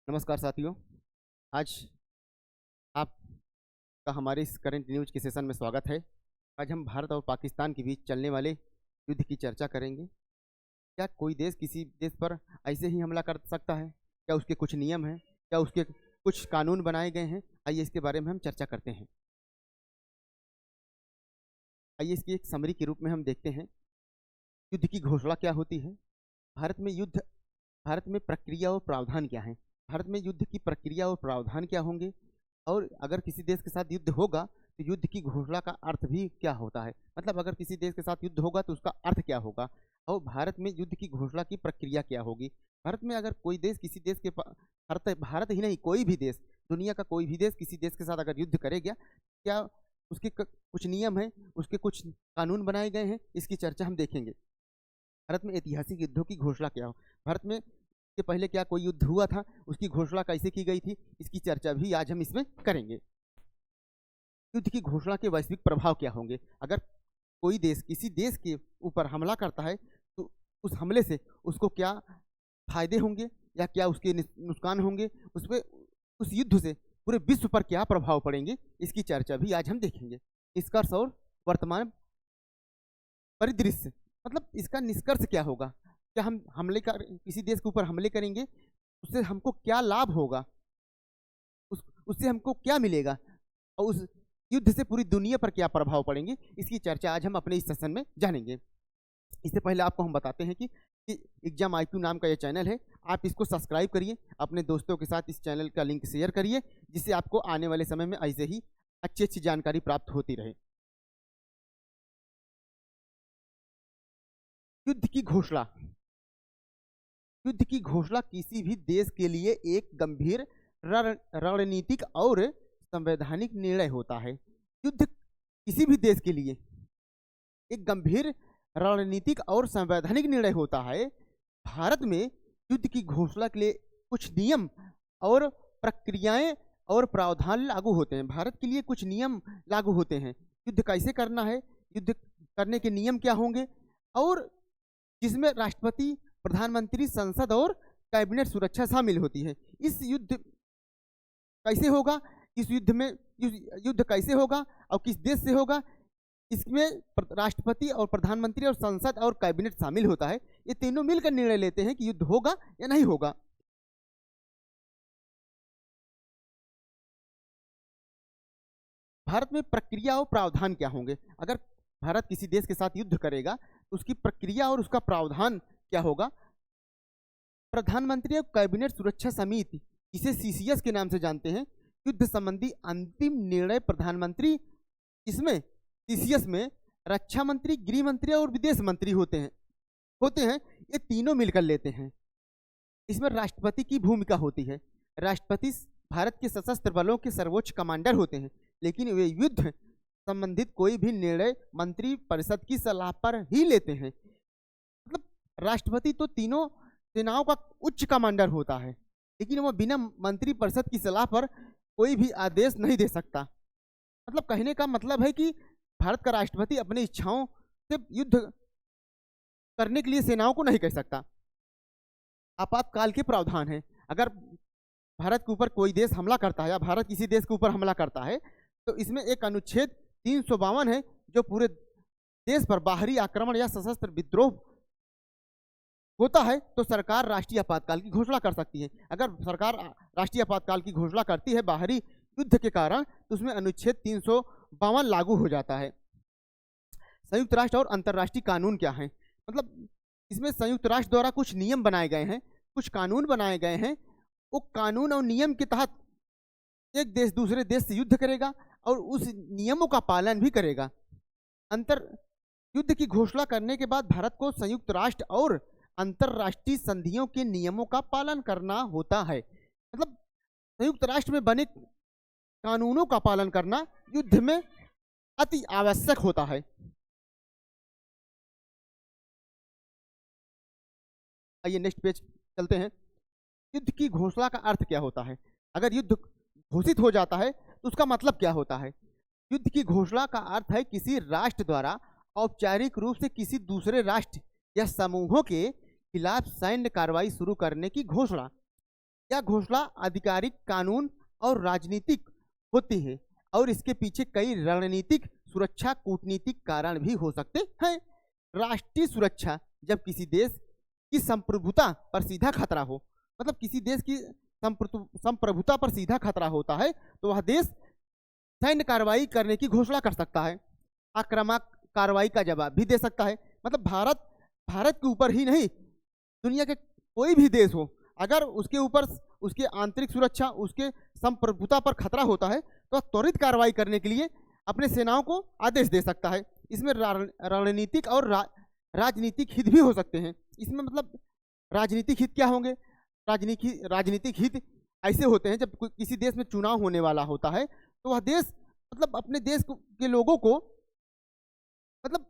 नमस्कार साथियों। आज आपका हमारे इस करंट न्यूज के सेशन में स्वागत है। आज हम भारत और पाकिस्तान के बीच चलने वाले युद्ध की चर्चा करेंगे। क्या कोई देश किसी देश पर ऐसे ही हमला कर सकता है? क्या उसके कुछ नियम हैं? क्या उसके कुछ कानून बनाए गए हैं? आइए इसके बारे में हम चर्चा करते हैं। आइए इसकी एक समरी के रूप में हम देखते हैं युद्ध की घोषणा क्या होती है। भारत में प्रक्रिया और प्रावधान क्या है? भारत में युद्ध की प्रक्रिया और प्रावधान क्या होंगे? और अगर किसी देश के साथ युद्ध होगा तो युद्ध की घोषणा का अर्थ भी क्या होता है? मतलब अगर किसी देश के साथ युद्ध होगा तो उसका अर्थ क्या होगा? और भारत में युद्ध की घोषणा की प्रक्रिया क्या होगी? भारत में अगर कोई देश किसी देश के भारत ही नहीं, कोई भी देश, दुनिया का कोई भी देश किसी देश के साथ अगर युद्ध करेगा, क्या उसके कुछ नियम हैं, उसके कुछ कानून बनाए गए हैं? इसकी चर्चा हम देखेंगे। भारत में ऐतिहासिक युद्धों की घोषणा क्या हो? भारत में इसके पहले क्या कोई युद्ध हुआ था? उसकी घोषणा कैसे की गई थी? इसकी चर्चा भी आज हम इसमें करेंगे। युद्ध की घोषणा के वैश्विक प्रभाव क्या होंगे? अगर कोई देश किसी देश के ऊपर हमला करता है तो उस हमले से उसको क्या फायदे होंगे या क्या उसके नुकसान होंगे? उस युद्ध से पूरे विश्व पर क्या प्रभाव पड़ेंगे? इसकी चर्चा भी आज हम देखेंगे। निष्कर्ष और वर्तमान परिदृश्य, मतलब इसका निष्कर्ष क्या होगा? क्या हम किसी देश के ऊपर हमले करेंगे, उससे हमको क्या लाभ होगा, उससे हमको क्या मिलेगा, और उस युद्ध से पूरी दुनिया पर क्या प्रभाव पड़ेंगे? इसकी चर्चा आज हम अपने इस सेशन में जानेंगे। इससे पहले आपको हम बताते हैं कि एग्जाम IQ नाम का ये चैनल है, आप इसको सब्सक्राइब करिए, अपने दोस्तों के साथ इस चैनल का लिंक शेयर करिए, जिससे आपको आने वाले समय में ऐसे ही अच्छी जानकारी प्राप्त होती रहे। युद्ध की घोषणा। युद्ध की घोषणा किसी भी देश के लिए एक गंभीर रणनीतिक और संवैधानिक निर्णय होता है। युद्ध किसी भी देश के लिए एक गंभीर रणनीतिक और संवैधानिक निर्णय होता है। भारत में युद्ध की घोषणा के लिए कुछ नियम और प्रक्रियाएं और प्रावधान लागू होते हैं। भारत के लिए कुछ नियम लागू होते हैं। युद्ध कैसे करना है, युद्ध करने के नियम क्या होंगे, और जिसमें राष्ट्रपति, प्रधानमंत्री, संसद और कैबिनेट सुरक्षा शामिल होती है। इस युद्ध कैसे होगा, इस युद्ध में युद्ध कैसे होगा और किस देश से होगा, इसमें राष्ट्रपति और प्रधानमंत्री और संसद और कैबिनेट शामिल होता है। ये तीनों मिलकर निर्णय लेते हैं कि युद्ध होगा या नहीं होगा। भारत में प्रक्रिया और प्रावधान क्या होंगे? अगर भारत किसी देश के साथ युद्ध करेगा तो उसकी प्रक्रिया और उसका प्रावधान क्या होगा? प्रधानमंत्री और कैबिनेट सुरक्षा समिति, इसे CCS के नाम से जानते हैं, युद्ध संबंधी अंतिम निर्णय प्रधानमंत्री, इसमें CCS में रक्षा मंत्री, गृह मंत्री और विदेश मंत्री होते हैं। ये तीनों मिलकर लेते हैं। इसमें राष्ट्रपति की भूमिका होती है। राष्ट्रपति भारत के सशस्त्र बलों के सर्वोच्च कमांडर होते हैं, लेकिन वे युद्ध संबंधित कोई भी निर्णय मंत्री परिषद की सलाह पर ही लेते हैं। मतलब राष्ट्रपति तो तीनों सेनाओं का उच्च कमांडर होता है, लेकिन वह बिना मंत्री परिषद की सलाह पर कोई भी आदेश नहीं दे सकता। मतलब कहने का मतलब है कि भारत का राष्ट्रपति अपनी इच्छाओं से युद्ध करने के लिए सेनाओं को नहीं कह सकता। आपातकाल के प्रावधान है। अगर भारत के ऊपर कोई देश हमला करता है या भारत किसी देश के ऊपर हमला करता है तो इसमें एक अनुच्छेद 352 है, जो पूरे देश पर बाहरी आक्रमण या सशस्त्र विद्रोह होता है तो सरकार राष्ट्रीय आपातकाल की घोषणा कर सकती है। अगर सरकार राष्ट्रीय आपातकाल की घोषणा करती है बाहरी युद्ध के कारण, तो उसमें अनुच्छेद 352 लागू हो जाता है। संयुक्त राष्ट्र और अंतर्राष्ट्रीय कानून क्या है? मतलब इसमें संयुक्त राष्ट्र द्वारा कुछ नियम बनाए गए हैं, कुछ कानून बनाए गए हैं। वो कानून और नियम के तहत एक देश दूसरे देश से युद्ध करेगा और उस नियमों का पालन भी करेगा। युद्ध की घोषणा करने के बाद भारत को संयुक्त राष्ट्र और अंतरराष्ट्रीय संधियों के नियमों का पालन करना होता है। मतलब संयुक्त राष्ट्र में बने कानूनों का पालन करना युद्ध में अति आवश्यक होता है। आइए नेक्स्ट पेज चलते हैं। युद्ध की घोषणा का अर्थ क्या होता है? अगर युद्ध घोषित हो जाता है तो उसका मतलब क्या होता है? युद्ध की घोषणा का अर्थ है किसी राष्ट्र द्वारा औपचारिक रूप से किसी दूसरे राष्ट्र या समूहों के खिलाफ सैन्य कार्रवाई शुरू करने की घोषणा। यह घोषणा आधिकारिक, कानून और राजनीतिक होती है और इसके पीछे कई रणनीतिक, सुरक्षा, कूटनीतिक कारण भी हो सकते हैं। राष्ट्रीय सुरक्षा, जब किसी देश की संप्रभुता पर सीधा खतरा हो, मतलब किसी देश की संप्रभुता पर सीधा खतरा होता है तो वह देश सैन्य कार्रवाई करने की घोषणा कर सकता है, आक्रामक कार्रवाई का जवाब भी दे सकता है। मतलब भारत के ऊपर ही नहीं, दुनिया के कोई भी देश हो, अगर उसके ऊपर उसके आंतरिक सुरक्षा, उसके संप्रभुता पर खतरा होता है तो त्वरित कार्रवाई करने के लिए अपने सेनाओं को आदेश दे सकता है। इसमें रणनीतिक और राजनीतिक हित भी हो सकते हैं। इसमें मतलब राजनीतिक हित क्या होंगे? राजनीतिक हित ऐसे होते हैं जब किसी देश में चुनाव होने वाला होता है तो वह देश मतलब अपने देश के लोगों को, मतलब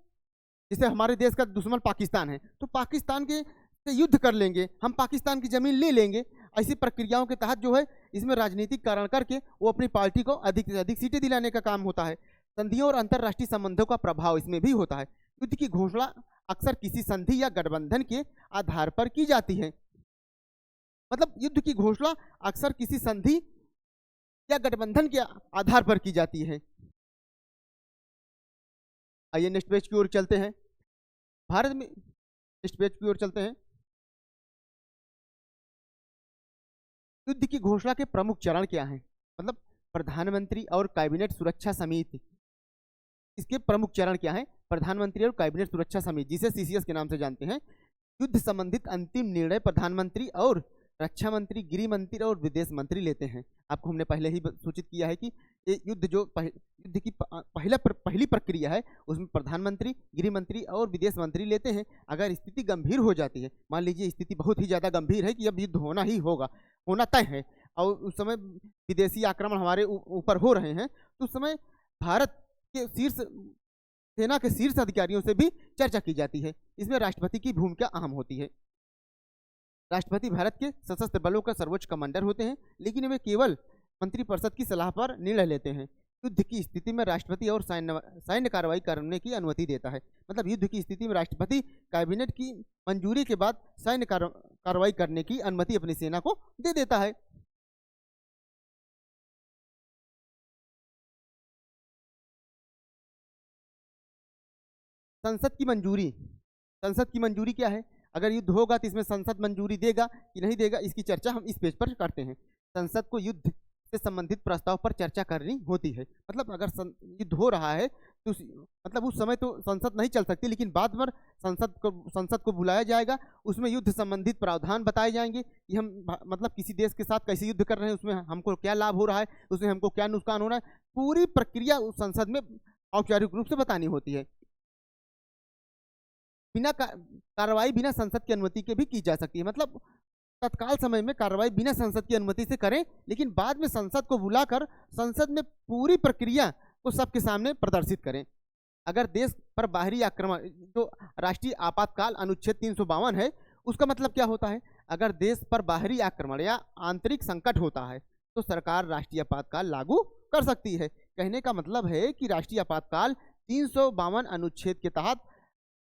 जैसे हमारे देश का दुश्मन पाकिस्तान है तो पाकिस्तान के से युद्ध कर लेंगे, हम पाकिस्तान की जमीन ले लेंगे, ऐसी प्रक्रियाओं के तहत जो है इसमें राजनीतिक कारण करके वो अपनी पार्टी को अधिक से अधिक सीटें दिलाने का काम होता है। संधियों और अंतरराष्ट्रीय संबंधों का प्रभाव इसमें भी होता है। युद्ध की घोषणा अक्सर किसी संधि या गठबंधन के आधार पर की जाती है। मतलब युद्ध की घोषणा अक्सर किसी संधि या गठबंधन के आधार पर की जाती है। आइए नेक्स्ट पेज की ओर चलते हैं। भारत में नेक्स्ट पेज की ओर चलते हैं। युद्ध की घोषणा के प्रमुख चरण क्या हैं? मतलब प्रधानमंत्री और कैबिनेट सुरक्षा समिति, इसके प्रमुख चरण क्या हैं? प्रधानमंत्री और कैबिनेट सुरक्षा समिति, जिसे सीसीएस के नाम से जानते हैं। युद्ध संबंधित अंतिम निर्णय प्रधानमंत्री और रक्षा मंत्री, गृह मंत्री और विदेश मंत्री लेते हैं। आपको हमने पहले ही सूचित किया है कि ये युद्ध युद्ध की पहली प्रक्रिया है, उसमें प्रधानमंत्री, गृह मंत्री और विदेश मंत्री लेते हैं। अगर स्थिति गंभीर हो जाती है, मान लीजिए स्थिति बहुत ही ज़्यादा गंभीर है कि अब युद्ध होना ही होगा, होना तय है और उस समय विदेशी आक्रमण हमारे ऊपर हो रहे हैं, तो उस समय भारत के सेना के शीर्ष अधिकारियों से भी चर्चा की जाती है। इसमें राष्ट्रपति की भूमिका अहम होती है। राष्ट्रपति भारत के सशस्त्र बलों का सर्वोच्च कमांडर होते हैं, लेकिन वे केवल मंत्रिपरिषद की सलाह पर निर्णय लेते हैं। युद्ध की स्थिति में राष्ट्रपति और सैन्य कार्रवाई करने की अनुमति देता है। मतलब युद्ध की स्थिति में राष्ट्रपति कैबिनेट की मंजूरी के बाद सैन्य कार्रवाई करने की अनुमति अपनी सेना को दे देता है। संसद की मंजूरी क्या है? अगर युद्ध होगा तो इसमें संसद मंजूरी देगा कि नहीं देगा, इसकी चर्चा हम इस पेज पर करते हैं। संसद को युद्ध से संबंधित प्रस्ताव पर चर्चा करनी होती है। मतलब अगर युद्ध हो रहा है तो मतलब उस समय तो संसद नहीं चल सकती, लेकिन बाद में संसद को बुलाया जाएगा, उसमें युद्ध संबंधित प्रावधान बताए जाएंगे कि हम मतलब किसी देश के साथ कैसे युद्ध कर रहे हैं, उसमें हमको क्या लाभ हो रहा है, उसमें हमको क्या नुकसान हो रहा है, पूरी प्रक्रिया उस संसद में औपचारिक रूप से बतानी होती है। बिना कार्रवाई बिना संसद की अनुमति के भी की जा सकती है। मतलब तत्काल समय में कार्रवाई बिना संसद की अनुमति से करें, लेकिन बाद में संसद को बुलाकर संसद में पूरी प्रक्रिया को सबके सामने प्रदर्शित करें। अगर देश पर बाहरी आक्रमण, जो राष्ट्रीय आपातकाल अनुच्छेद 352 है, उसका मतलब क्या होता है? अगर देश पर बाहरी आक्रमण या आंतरिक संकट होता है तो सरकार राष्ट्रीय आपातकाल लागू कर सकती है। कहने का मतलब है कि राष्ट्रीय आपातकाल 352 अनुच्छेद के तहत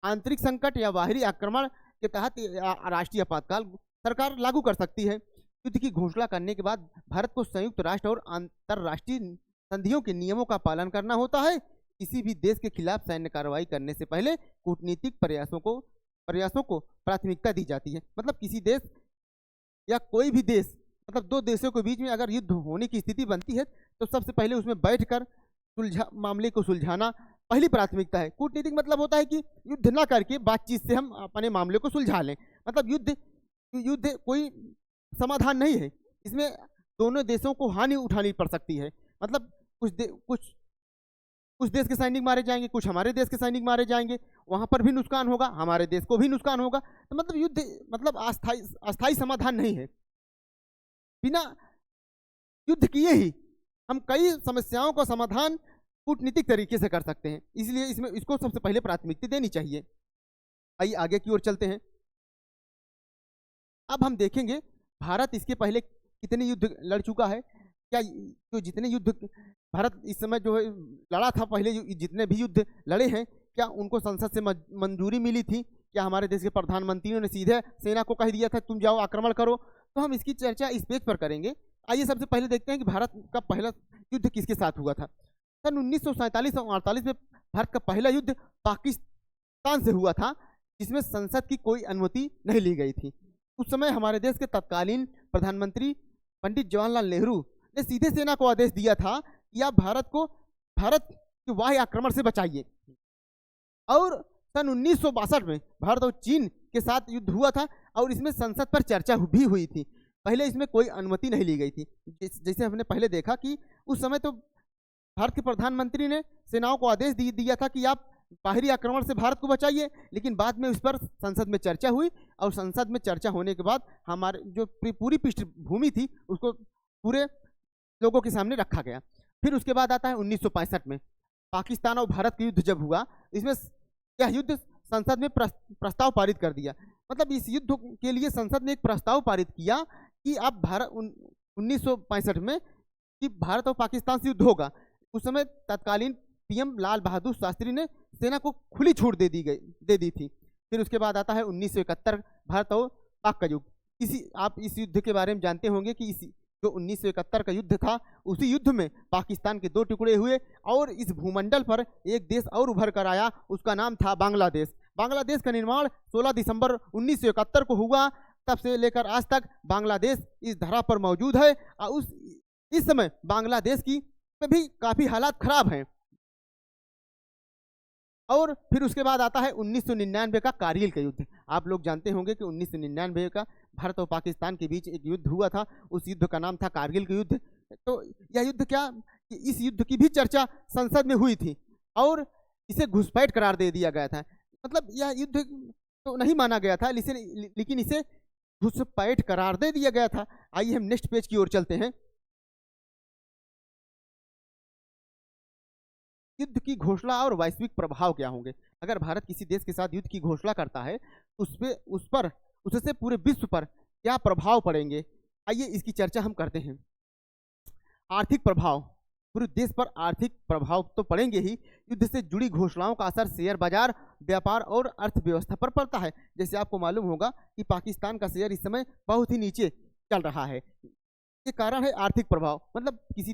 आंतरिक संकट या बाहरी आक्रमण के तहत राष्ट्रीय आपातकाल सरकार लागू कर सकती है। युद्ध की घोषणा करने के बाद भारत को संयुक्त राष्ट्र और अंतरराष्ट्रीय संधियों के नियमों का पालन करना होता है। किसी भी देश के खिलाफ सैन्य कार्रवाई करने से पहले कूटनीतिक प्रयासों को प्राथमिकता दी जाती है। मतलब किसी देश या कोई भी देश, मतलब दो देशों के बीच में अगर युद्ध होने की स्थिति बनती है तो सबसे पहले उसमें बैठकर मामले को सुलझाना पहली प्राथमिकता है। कूटनीतिक मतलब होता है कि युद्ध ना करके बातचीत से हम अपने मामले को सुलझा लें। मतलब युद्ध कोई समाधान नहीं है, इसमें दोनों देशों को हानि उठानी पड़ सकती है। मतलब कुछ देश के सैनिक मारे जाएंगे, कुछ हमारे देश के सैनिक मारे जाएंगे, वहां पर भी नुकसान होगा, हमारे देश को भी नुकसान होगा। तो मतलब युद्ध मतलब अस्थायी समाधान नहीं है। बिना युद्ध किए ही हम कई समस्याओं का समाधान कूटनीतिक तरीके से कर सकते हैं, इसलिए इसको सबसे पहले प्राथमिकता देनी चाहिए। आइए आगे की ओर चलते हैं। अब हम देखेंगे भारत इसके पहले कितने युद्ध लड़ चुका है। क्या जो जितने युद्ध भारत इस समय जो है लड़ा था, पहले जितने भी युद्ध लड़े हैं, क्या उनको संसद से मंजूरी मिली थी? क्या हमारे देश के प्रधानमंत्रियों ने सीधे सेना को कह दिया था तुम जाओ आक्रमण करो? तो हम इसकी चर्चा इस पेज पर करेंगे। आइए सबसे पहले देखते हैं कि भारत का पहला युद्ध किसके साथ हुआ था। सन 1947 और 48 में भारत का पहला युद्ध पाकिस्तान से हुआ था, जिसमें संसद की कोई अनुमति नहीं ली गई थी। उस समय हमारे देश के तत्कालीन प्रधानमंत्री पंडित जवाहरलाल नेहरू ने सीधे सेना को आदेश दिया था कि आप भारत के वाह्य आक्रमण से बचाइए। और सन 1962 में भारत और चीन के साथ युद्ध हुआ था और इसमें संसद पर चर्चा भी हुई थी। पहले इसमें कोई अनुमति नहीं ली गई थी। जैसे हमने पहले देखा कि उस समय तो भारत के प्रधानमंत्री ने सेनाओं को आदेश दिया था कि आप बाहरी आक्रमण से भारत को बचाइए, लेकिन बाद में उस पर संसद में चर्चा हुई और संसद में चर्चा होने के बाद हमारे जो पूरी पृष्ठभूमि थी उसको पूरे लोगों के सामने रखा गया। फिर उसके बाद आता है 1965 में पाकिस्तान और भारत का युद्ध जब हुआ, इसमें यह युद्ध संसद में प्रस्ताव पारित कर दिया। मतलब इस युद्ध के लिए संसद ने एक प्रस्ताव पारित किया कि अब 1965 में कि भारत और पाकिस्तान से युद्ध होगा। उस समय तत्कालीन पीएम लाल बहादुर शास्त्री ने सेना को खुली छूट दे दी थी। फिर उसके बाद आता है 1971 भारत और पाक का युद्ध। आप इस युद्ध के बारे में जानते होंगे कि जो 1971 का युद्ध था, उसी युद्ध में पाकिस्तान के 2 टुकड़े हुए और इस भूमंडल पर एक देश और उभर कर आया, उसका नाम था बांग्लादेश। बांग्लादेश का निर्माण 16 दिसंबर 1971 को हुआ। तब से लेकर आज तक बांग्लादेश इस धरा पर मौजूद है और इस समय बांग्लादेश की में भी काफ़ी हालात खराब हैं। और फिर उसके बाद आता है 1999 का कारगिल का युद्ध। आप लोग जानते होंगे कि 1999 का भारत और पाकिस्तान के बीच एक युद्ध हुआ था, उस युद्ध का नाम था कारगिल का युद्ध। तो यह युद्ध इस युद्ध की भी चर्चा संसद में हुई थी और इसे घुसपैठ करार दे दिया गया था। मतलब यह युद्ध तो नहीं माना गया था, लेकिन इसे घुसपैठ करार दे दिया गया था। आइए हम नेक्स्ट पेज की ओर चलते हैं। युद्ध की घोषणा और वैश्विक प्रभाव क्या होंगे। अगर भारत किसी देश के साथ युद्ध की घोषणा करता है उससे पूरे विश्व पर क्या प्रभाव पड़ेंगे, आइए इसकी चर्चा हम करते हैं। आर्थिक प्रभाव, पूरे देश पर आर्थिक प्रभाव तो पड़ेंगे ही। युद्ध से जुड़ी घोषणाओं का असर शेयर बाजार, व्यापार और अर्थव्यवस्था पर पड़ता है। जैसे आपको मालूम होगा कि पाकिस्तान का शेयर इस समय बहुत ही नीचे चल रहा है। ये कारण है आर्थिक प्रभाव। मतलब किसी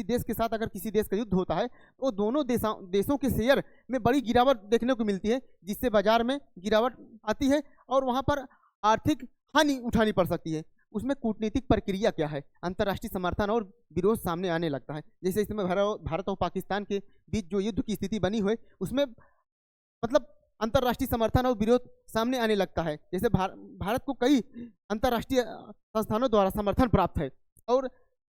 देश के साथ अगर किसी देश का युद्ध होता है तो दोनों देशों के शेयर में बड़ी गिरावट देखने को मिलती है, जिससे बाजार में गिरावट आती है और वहाँ पर आर्थिक हानि उठानी पड़ सकती है। उसमें कूटनीतिक प्रक्रिया क्या है, अंतर्राष्ट्रीय समर्थन और विरोध सामने आने लगता है। जैसे इसमें भारत और पाकिस्तान के बीच जो युद्ध की स्थिति बनी हुई, उसमें मतलब अंतर्राष्ट्रीय समर्थन और विरोध सामने आने लगता है। जैसे भारत को कई अंतर्राष्ट्रीय संस्थानों द्वारा समर्थन प्राप्त है और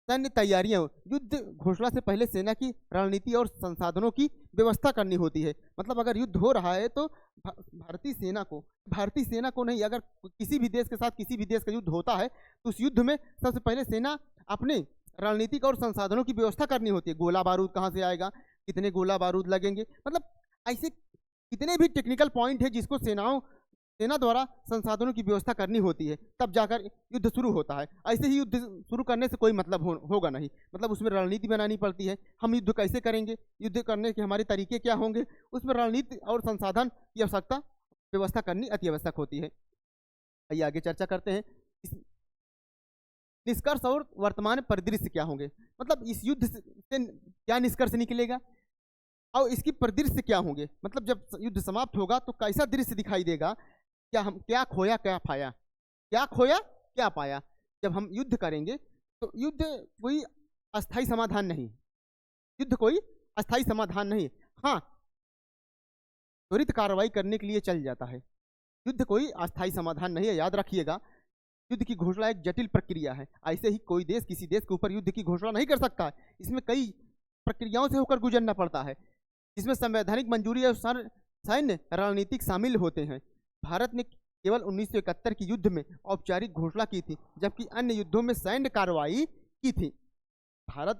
सैन्य तैयारियां, युद्ध घोषणा से पहले सेना की रणनीति और संसाधनों की व्यवस्था करनी होती है। मतलब अगर युद्ध हो रहा है तो भारतीय सेना को नहीं, अगर किसी भी देश के साथ किसी भी देश का युद्ध होता है तो उस युद्ध में सबसे पहले सेना अपने रणनीतिक और संसाधनों की व्यवस्था करनी होती है। गोला बारूद कहाँ से आएगा, कितने गोला बारूद लगेंगे, मतलब ऐसे कितने भी टेक्निकल पॉइंट है जिसको सेना द्वारा संसाधनों की व्यवस्था करनी होती है, तब जाकर युद्ध शुरू होता है। ऐसे ही युद्ध शुरू करने से कोई मतलब होगा नहीं। मतलब उसमें रणनीति बनानी पड़ती है, हम युद्ध कैसे करेंगे, युद्ध करने के हमारे तरीके क्या होंगे, उसमें रणनीति और संसाधन की आवश्यकता व्यवस्था करनी अति आवश्यक होती है। आइए आगे चर्चा करते हैं। निष्कर्ष और वर्तमान परिदृश्य क्या होंगे। मतलब इस युद्ध से क्या निष्कर्ष निकलेगा और इसकी परिदृश्य क्या होंगे। मतलब जब युद्ध समाप्त होगा तो कैसा दृश्य दिखाई देगा, क्या खोया क्या पाया। जब हम युद्ध करेंगे तो युद्ध कोई अस्थाई समाधान नहीं, हाँ त्वरित कार्रवाई करने के लिए चल जाता है। युद्ध कोई अस्थाई समाधान नहीं है, याद रखिएगा। युद्ध की घोषणा एक जटिल प्रक्रिया है। ऐसे ही कोई देश किसी देश के ऊपर युद्ध की घोषणा नहीं कर सकता। इसमें कई प्रक्रियाओं से होकर गुजरना पड़ता है, जिसमें संवैधानिक मंजूरी और सैन्य रणनीतिक शामिल होते हैं। भारत ने केवल 1971 की युद्ध में औपचारिक घोषणा की थी, जबकि अन्य युद्धों में सैन्य कार्रवाई की थी। भारत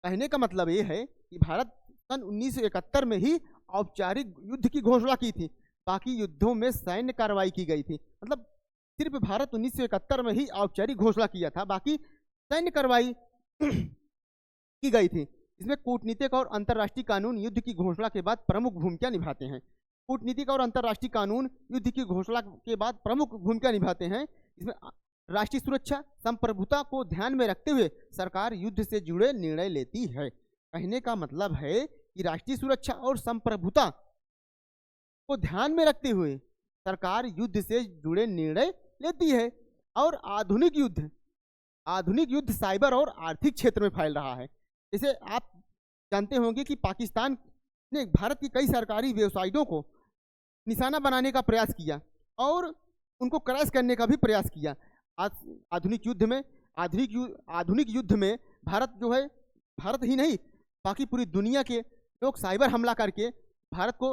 कहने का मतलब ये है कि भारत सन 1971 में ही औपचारिक युद्ध की घोषणा की थी, बाकी युद्धों में सैन्य कार्रवाई की गई थी। मतलब सिर्फ भारत 1971 में ही औपचारिक घोषणा किया था, बाकी सैन्य कार्रवाई की गई थी। इसमें कूटनीतिक और अंतर्राष्ट्रीय कानून युद्ध की घोषणा के बाद प्रमुख भूमिका निभाते हैं। कूटनीतिक और अंतर्राष्ट्रीय कानून युद्ध की घोषणा के बाद प्रमुख भूमिका निभाते हैं। इसमें राष्ट्रीय सुरक्षा संप्रभुता को ध्यान में रखते हुए सरकार युद्ध से जुड़े निर्णय लेती है। कहने का मतलब है कि राष्ट्रीय सुरक्षा और संप्रभुता को ध्यान में रखते हुए सरकार युद्ध से जुड़े निर्णय लेती है। और आधुनिक युद्ध साइबर और आर्थिक क्षेत्र में फैल रहा है। जैसे आप जानते होंगे कि पाकिस्तान ने भारत की कई सरकारी वेबसाइटों को निशाना बनाने का प्रयास किया और उनको क्रैश करने का भी प्रयास किया। आधुनिक युद्ध में भारत जो है, भारत ही नहीं बाकी पूरी दुनिया के लोग साइबर हमला करके भारत को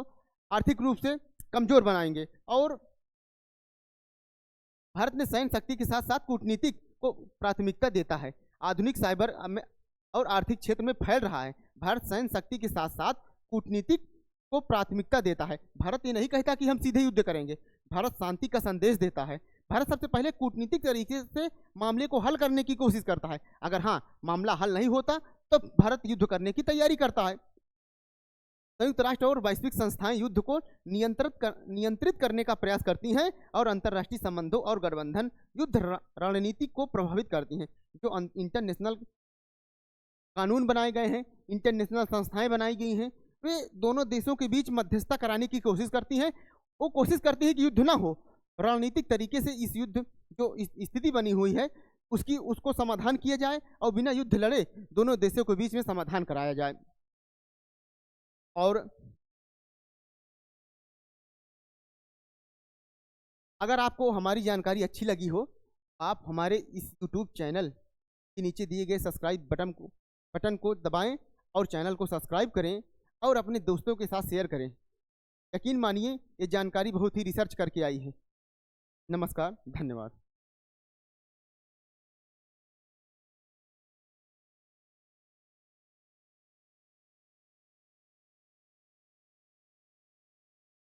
आर्थिक रूप से कमजोर बनाएंगे। और भारत ने सैन्य शक्ति के साथ साथ कूटनीतिक को प्राथमिकता देता है। आधुनिक साइबर में और आर्थिक क्षेत्र में फैल रहा है। भारत सैन्य शक्ति के साथ साथ कूटनीतिक को प्राथमिकता देता है। भारत ये नहीं कहता कि हम सीधे युद्ध करेंगे, भारत शांति का संदेश देता है। भारत सबसे पहले कूटनीतिक तरीके से मामले को हल करने की कोशिश करता है। अगर हाँ मामला हल नहीं होता तो भारत युद्ध करने की तैयारी करता है। संयुक्त राष्ट्र और वैश्विक संस्थाएं युद्ध को नियंत्रित करने का प्रयास करती हैं और अंतर्राष्ट्रीय संबंधों और गठबंधन युद्ध रणनीति को प्रभावित करती हैं। जो इंटरनेशनल कानून बनाए गए हैं, इंटरनेशनल संस्थाएं बनाई गई हैं, वे दोनों देशों के बीच मध्यस्थता कराने की कोशिश करती हैं। वो कोशिश करती है कि युद्ध ना हो, रणनीतिक तरीके से इस युद्ध जो स्थिति बनी हुई है उसको समाधान किया जाए और बिना युद्ध लड़े दोनों देशों के बीच में समाधान कराया जाए। और अगर आपको हमारी जानकारी अच्छी लगी हो, आप हमारे इस YouTube चैनल के नीचे दिए गए सब्सक्राइब बटन को दबाएं और चैनल को सब्सक्राइब करें और अपने दोस्तों के साथ शेयर करें। यकीन मानिए ये जानकारी बहुत ही रिसर्च करके आई है। नमस्कार, धन्यवाद।